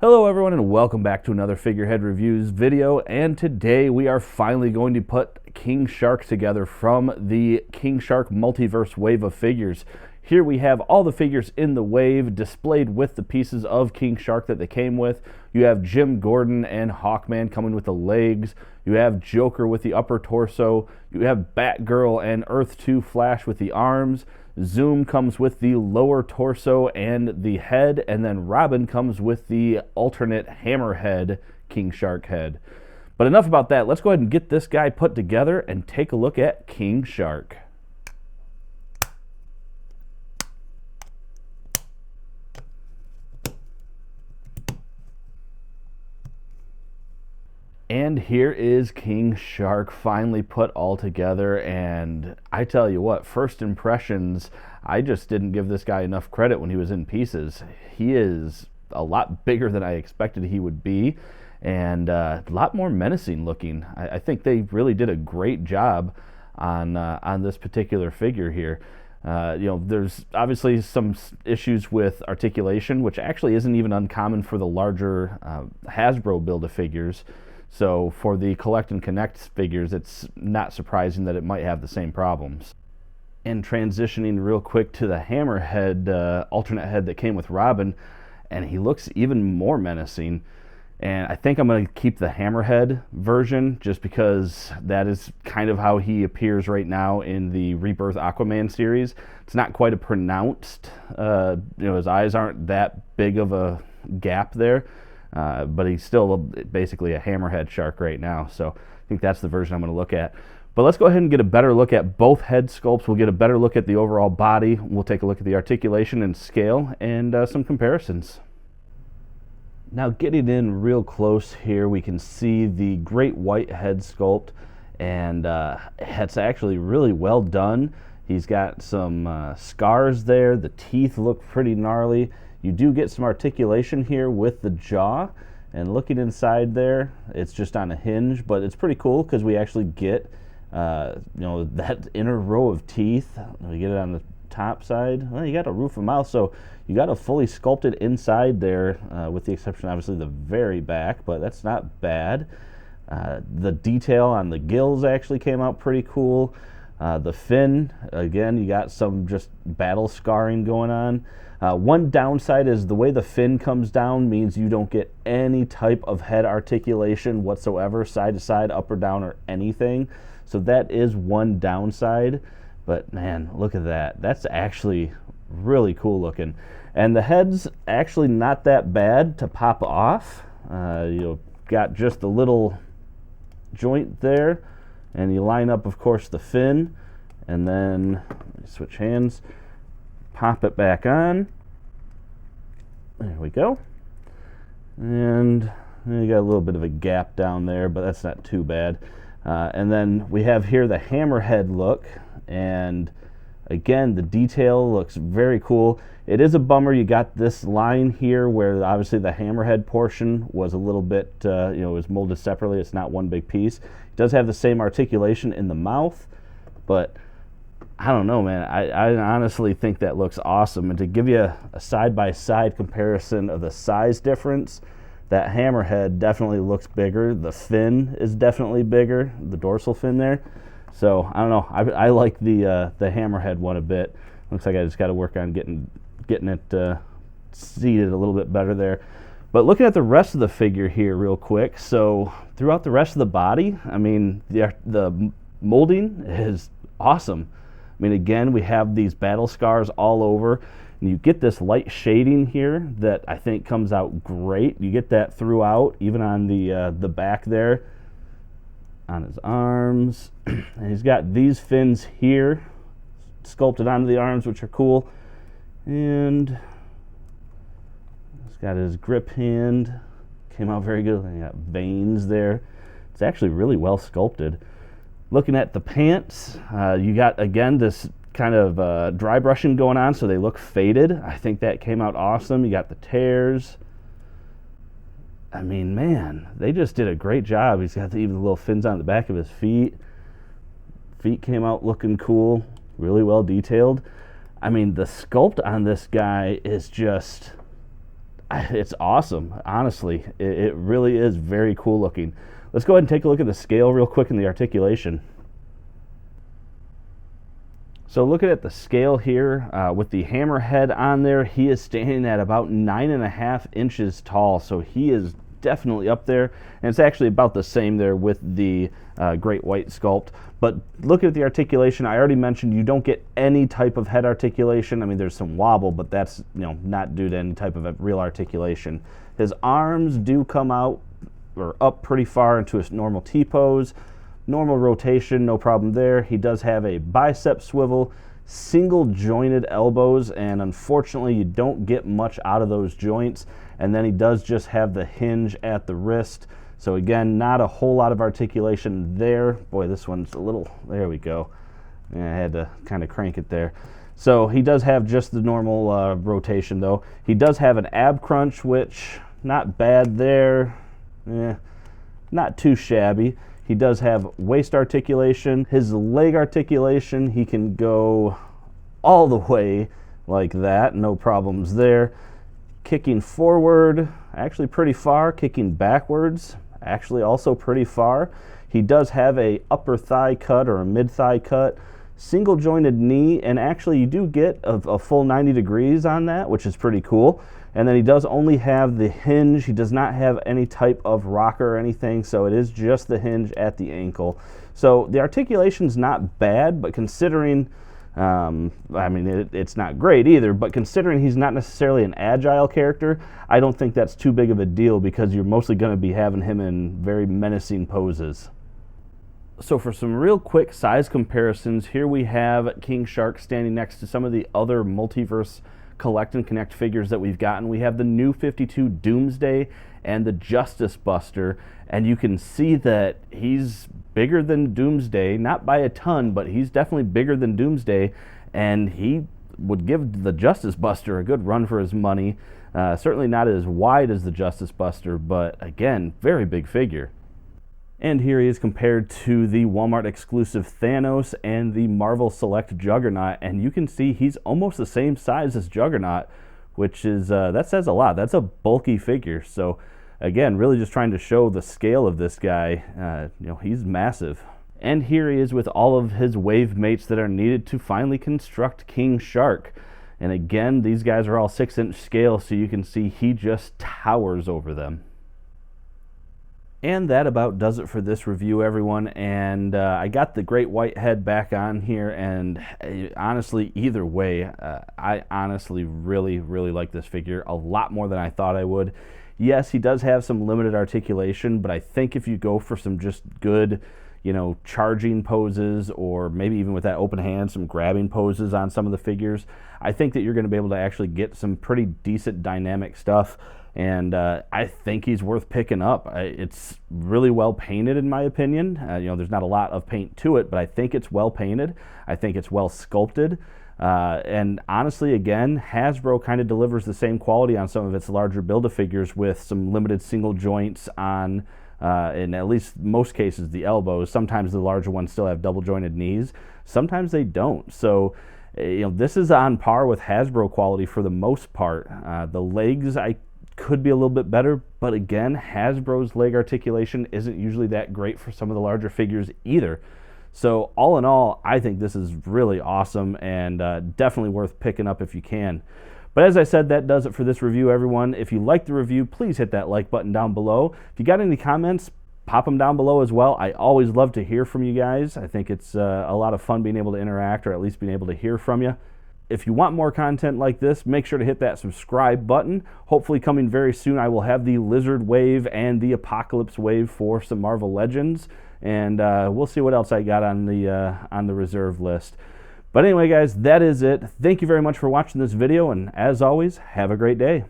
Hello everyone and welcome back to another Figurehead Reviews video, and today we are finally going to put King Shark together from the King Shark Multiverse wave of figures. Here we have all the figures in the wave displayed with the pieces of King Shark that they came with. You have Jim Gordon and Hawkman coming with the legs. You have Joker with the upper torso. You have Batgirl and Earth 2 Flash with the arms. Zoom comes with the lower torso and the head, and then Robin comes with the alternate hammerhead King Shark head. But enough about that. Let's go ahead and get this guy put together and take a look at King Shark. And here is King Shark finally put all together, and I tell you what, first impressions, I just didn't give this guy enough credit when he was in pieces. He is a lot bigger than I expected he would be, and a lot more menacing looking. I think they really did a great job on this particular figure here. There's obviously some issues with articulation, which actually isn't even uncommon for the larger Hasbro build-a-figures. So for the Collect and Connect figures, it's not surprising that it might have the same problems. And transitioning real quick to the Hammerhead alternate head that came with Robin, and he looks even more menacing. And I think I'm going to keep the Hammerhead version just because that is kind of how he appears right now in the Rebirth Aquaman series. It's not quite a pronounced, his eyes aren't that big of a gap there. But he's still basically a hammerhead shark right now, so I think that's the version I'm going to look at. But let's go ahead and get a better look at both head sculpts. We'll get a better look at the overall body. We'll take a look at the articulation and scale and some comparisons. Now getting in real close here, we can see the great white head sculpt, and it's actually really well done. He's got some scars there. The teeth look pretty gnarly. You do get some articulation here with the jaw, and looking inside there, it's just on a hinge, but it's pretty cool because we actually get that inner row of teeth. We get it on the top side. Well, you got a roof of mouth, so you got a fully sculpted inside there, with the exception obviously the very back, but that's not bad. The detail on the gills actually came out pretty cool. The fin, again, you got some just battle scarring going on. One downside is the way the fin comes down means you don't get any type of head articulation whatsoever, side to side, up or down, or anything. So that is one downside. But man, look at that. That's actually really cool looking. And the head's actually not that bad to pop off. You've got just a little joint there, and you line up, of course, the fin, and then switch hands. Pop it back on. There we go. And you got a little bit of a gap down there, but that's not too bad. And then we have here the hammerhead look, and again, the detail looks very cool. It is a bummer you got this line here where obviously the hammerhead portion was a little bit, it was molded separately. It's not one big piece. It does have the same articulation in the mouth, but I don't know, man. I honestly think that looks awesome. And to give you a side-by-side comparison of the size difference, that hammerhead definitely looks bigger. The fin is definitely bigger, the dorsal fin there. So I don't know. I like the hammerhead one a bit. Looks like I just got to work on getting it seated a little bit better there. But looking at the rest of the figure here real quick, so throughout the rest of the body, I mean, the molding is awesome. I mean, again, we have these battle scars all over, and you get this light shading here that I think comes out great. You get that throughout, even on the back there, on his arms. And he's got these fins here sculpted onto the arms, which are cool. And he's got his grip hand, came out very good. And you got veins there. It's actually really well sculpted. Looking at the pants, you got, again, this kind of dry brushing going on, so they look faded. I think that came out awesome. You got the tears. I mean, man, they just did a great job. He's got even the little fins on the back of his feet. Feet came out looking cool, really well detailed. I mean, the sculpt on this guy is just, It's awesome, honestly. It really is very cool looking. Let's go ahead and take a look at the scale real quick and the articulation. So looking at the scale here, with the hammerhead on there, he is standing at about 9.5 inches tall. So he is definitely up there, and it's actually about the same there with the great white sculpt. But look at the articulation. I already mentioned you don't get any type of head articulation. I mean, there's some wobble, but that's not due to any type of real articulation. His arms do come out or up pretty far into his normal T-pose. Normal rotation, no problem there. He does have a bicep swivel, single jointed elbows, and unfortunately you don't get much out of those joints. And then he does just have the hinge at the wrist. So again, not a whole lot of articulation there. Boy, this one's a little, there we go. Yeah, I had to kind of crank it there. So he does have just the normal rotation though. He does have an ab crunch, which not bad there. Not too shabby. He does have waist articulation. His leg articulation, he can go all the way like that, no problems there. Kicking forward, actually pretty far. Kicking backwards, actually also pretty far. He does have a upper thigh cut or a mid thigh cut. Single jointed knee, and actually you do get a full 90 degrees on that, which is pretty cool. And then he does only have the hinge. He does not have any type of rocker or anything, so it is just the hinge at the ankle. So the articulation's not bad, but considering, I mean, it's not great either, but considering he's not necessarily an agile character, I don't think that's too big of a deal because you're mostly going to be having him in very menacing poses. So for some real quick size comparisons, here we have King Shark standing next to some of the other Multiverse Collect and Connect figures that we've gotten. We have the new 52 Doomsday and the Justice Buster, and you can see that he's bigger than Doomsday, not by a ton, but he's definitely bigger than Doomsday, and he would give the Justice Buster a good run for his money. Certainly not as wide as the Justice Buster, but again, very big figure. And here he is compared to the Walmart exclusive Thanos and the Marvel Select Juggernaut, and you can see he's almost the same size as Juggernaut, which is, that says a lot. That's a bulky figure. So again, really just trying to show the scale of this guy. He's massive. And here he is with all of his wave mates that are needed to finally construct King Shark. And again, these guys are all 6-inch scale, so you can see he just towers over them. And that about does it for this review, everyone. And I got the great white head back on here, and honestly, either way, I honestly really like this figure a lot more than I thought I would. Yes, he does have some limited articulation, but I think if you go for some just good, charging poses, or maybe even with that open hand, some grabbing poses on some of the figures, I think that you're going to be able to actually get some pretty decent dynamic stuff. And I think he's worth picking up. It's really well painted, in my opinion. There's not a lot of paint to it, but I think it's well painted. I think it's well sculpted. And honestly, again, Hasbro kind of delivers the same quality on some of its larger Build-A-Figures with some limited single joints on, in at least most cases, the elbows. Sometimes the larger ones still have double jointed knees. Sometimes they don't. So, this is on par with Hasbro quality for the most part. The legs, could be a little bit better, but again, Hasbro's leg articulation isn't usually that great for some of the larger figures either. So all in all, I think this is really awesome and definitely worth picking up if you can. But as I said, that does it for this review, everyone. If you liked the review, please hit that like button down below. If you got any comments, pop them down below as well. I always love to hear from you guys. I think it's a lot of fun being able to interact, or at least being able to hear from you. If you want more content like this, make sure to hit that subscribe button. Hopefully coming very soon, I will have the Lizard Wave and the Apocalypse Wave for some Marvel Legends. And we'll see what else I got on the reserve list. But anyway, guys, that is it. Thank you very much for watching this video. And as always, have a great day.